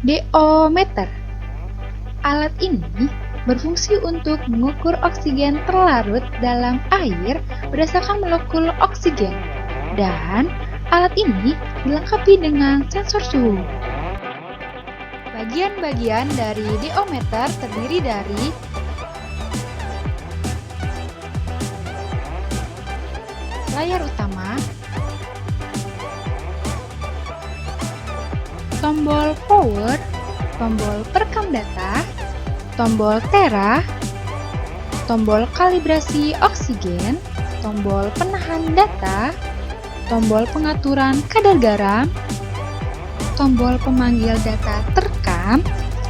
Deometer. Alat ini berfungsi untuk mengukur oksigen terlarut dalam air berdasarkan molekul oksigen, dan alat ini dilengkapi dengan sensor suhu. Bagian-bagian dari deometer terdiri dari layar utama, tombol power, tombol perekam data, tombol tera, tombol kalibrasi oksigen, tombol penahan data, tombol pengaturan kadar garam, tombol pemanggil data terekam,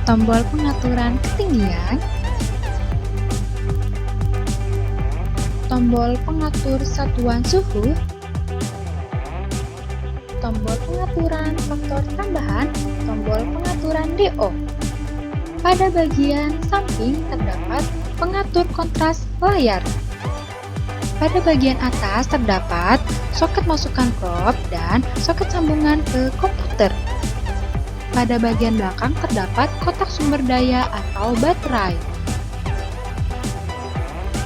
tombol pengaturan ketinggian, tombol pengatur satuan suhu, tombol pengaturan faktor tambahan, tombol pengaturan DO. Pada bagian samping terdapat pengatur kontras layar. Pada bagian atas terdapat soket masukan probe dan soket sambungan ke komputer. Pada bagian belakang terdapat kotak sumber daya atau baterai.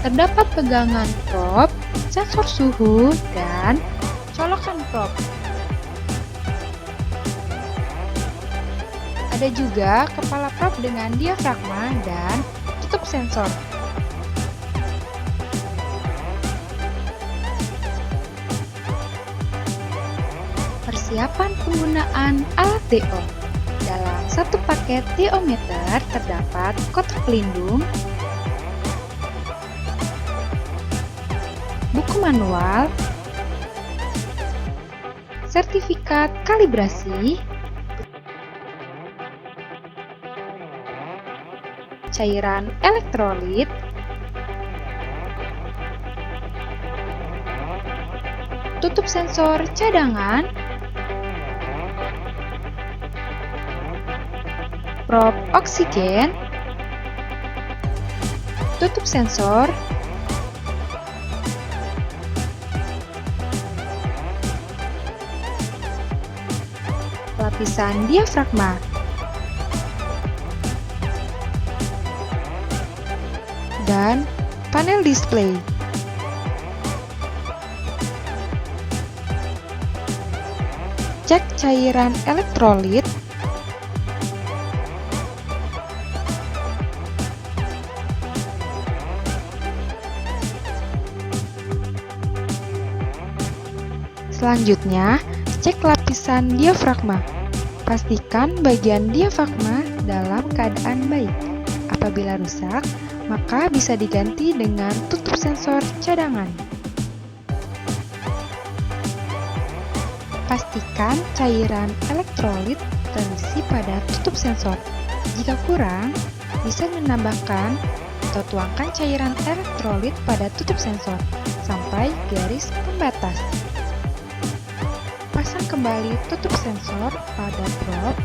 Terdapat pegangan probe, sensor suhu, dan colokan probe. Ada juga kepala probe dengan diafragma dan tutup sensor. Persiapan penggunaan alat DO. Dalam satu paket deometer terdapat kotak pelindung, buku manual, sertifikat kalibrasi, cairan elektrolit, tutup sensor cadangan, probe oksigen, tutup sensor, lapisan diafragma, dan panel display. Cek cairan elektrolit, selanjutnya cek lapisan diafragma. Pastikan bagian diafragma dalam keadaan baik. Apabila rusak, maka bisa diganti dengan tutup sensor cadangan. Pastikan cairan elektrolit terisi pada tutup sensor. Jika kurang, bisa menambahkan atau tuangkan cairan elektrolit pada tutup sensor sampai garis pembatas. Pasang kembali tutup sensor pada probe.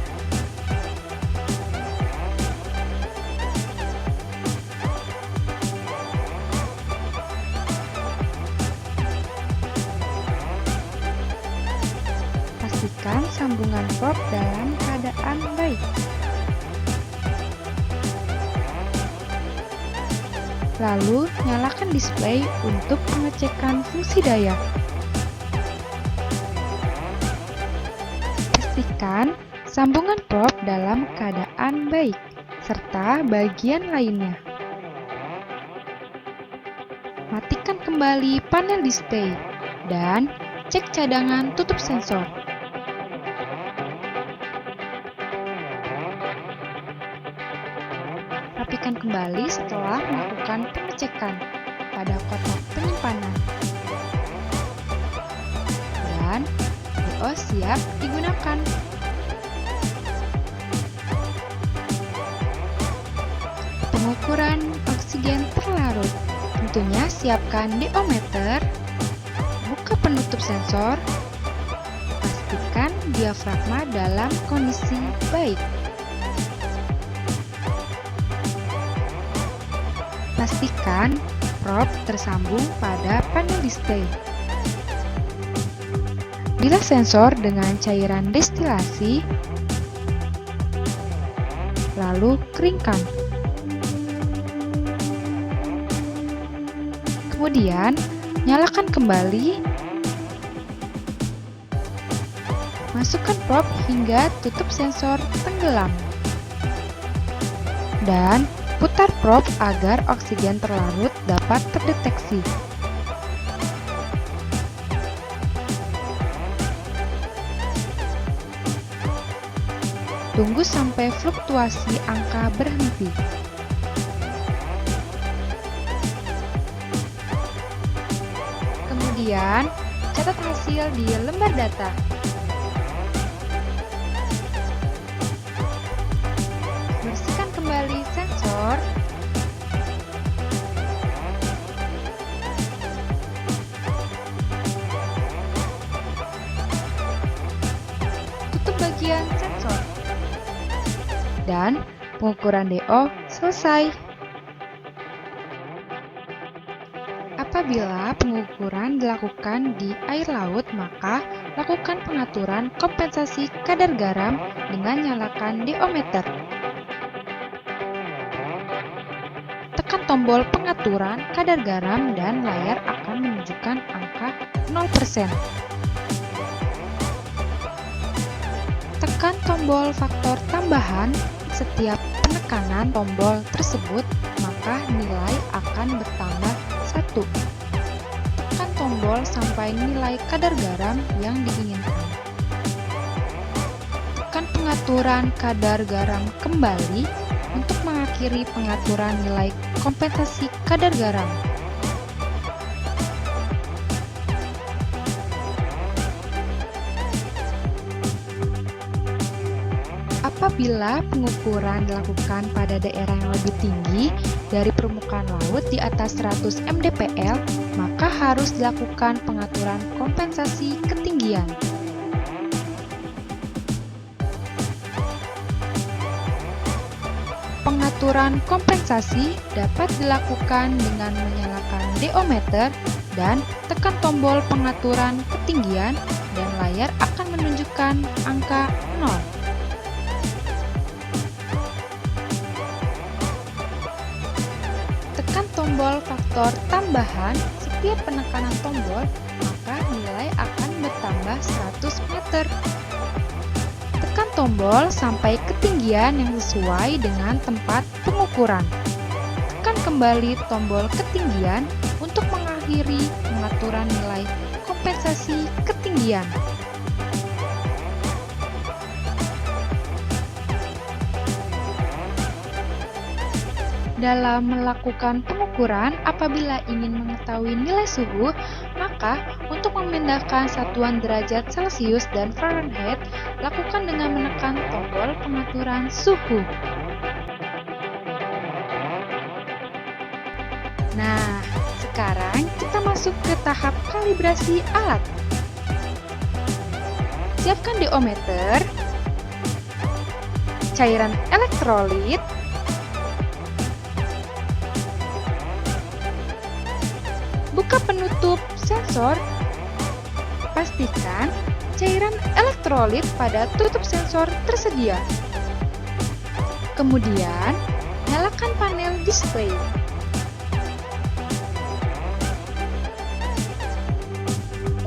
Pastikan sambungan probe dalam keadaan baik. Lalu, nyalakan display untuk pengecekan fungsi daya. Pastikan sambungan probe dalam keadaan baik, serta bagian lainnya. Matikan kembali panel display, dan cek cadangan tutup sensor. Rapikan kembali setelah melakukan pengecekan pada kotak penyimpanan. Dan DO siap digunakan. Pengukuran oksigen terlarut. Tentunya siapkan deometer, buka penutup sensor, pastikan diafragma dalam kondisi baik. Pastikan probe tersambung pada panel display. Bilas sensor dengan cairan destilasi. lalu keringkan. Kemudian, nyalakan kembali. Masukkan probe hingga tutup sensor tenggelam. Dan putar probe agar oksigen terlarut dapat terdeteksi. Tunggu sampai fluktuasi angka berhenti. Kemudian, catat hasil di lembar data. Bersihkan kembali sensor. Tutup bagian sensor. Dan pengukuran DO selesai. Apabila pengukuran dilakukan di air laut, maka lakukan pengaturan kompensasi kadar garam dengan nyalakan DO meter. Tekan tombol pengaturan kadar garam dan layar akan menunjukkan angka 0%. Tekan tombol faktor tambahan setiap penekanan tombol tersebut, maka nilai akan bertambah 1. Tekan tombol sampai nilai kadar garam yang diinginkan. Tekan pengaturan kadar garam kembali untuk mengakhiri pengaturan nilai kompensasi kadar garam. Apabila pengukuran dilakukan pada daerah yang lebih tinggi dari permukaan laut di atas 100 mdpl, maka harus dilakukan pengaturan kompensasi ketinggian. Pengaturan kompensasi dapat dilakukan dengan menyalakan DO meter dan tekan tombol pengaturan ketinggian dan layar akan menunjukkan angka 0. Tekan tombol faktor tambahan setiap penekanan tombol, maka nilai akan bertambah 100 meter. Tekan tombol sampai ketinggian yang sesuai dengan tempat pengukuran. Tekan kembali tombol ketinggian untuk mengakhiri pengaturan nilai kompensasi ketinggian. Dalam melakukan pengukuran, apabila ingin mengetahui nilai suhu, maka untuk memindahkan satuan derajat Celcius dan Fahrenheit, lakukan dengan menekan tombol pengaturan suhu. Nah, sekarang kita masuk ke tahap kalibrasi alat. Siapkan DO meter, cairan elektrolit, buka penutup sensor, pastikan cairan elektrolit pada tutup sensor tersedia. Kemudian, nyalakan panel display.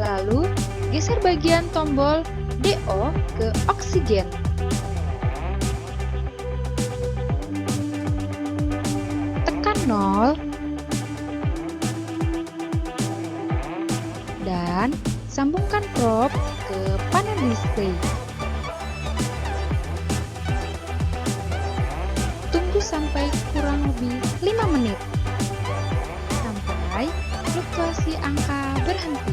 Lalu, geser bagian tombol DO ke oksigen. Tekan 0 dan sambungkan probe ke panel display. Tunggu sampai kurang lebih 5 menit sampai fluktuasi angka berhenti.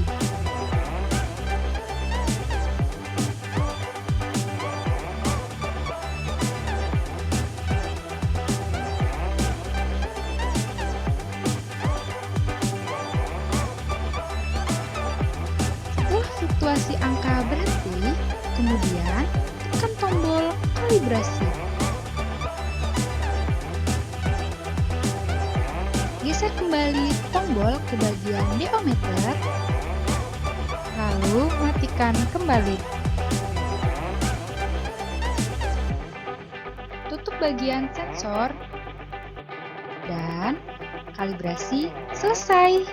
Fluktuasi angka berhenti, kemudian tekan tombol kalibrasi. Geser kembali tombol ke bagian DO meter, lalu matikan kembali. Tutup bagian sensor dan kalibrasi selesai.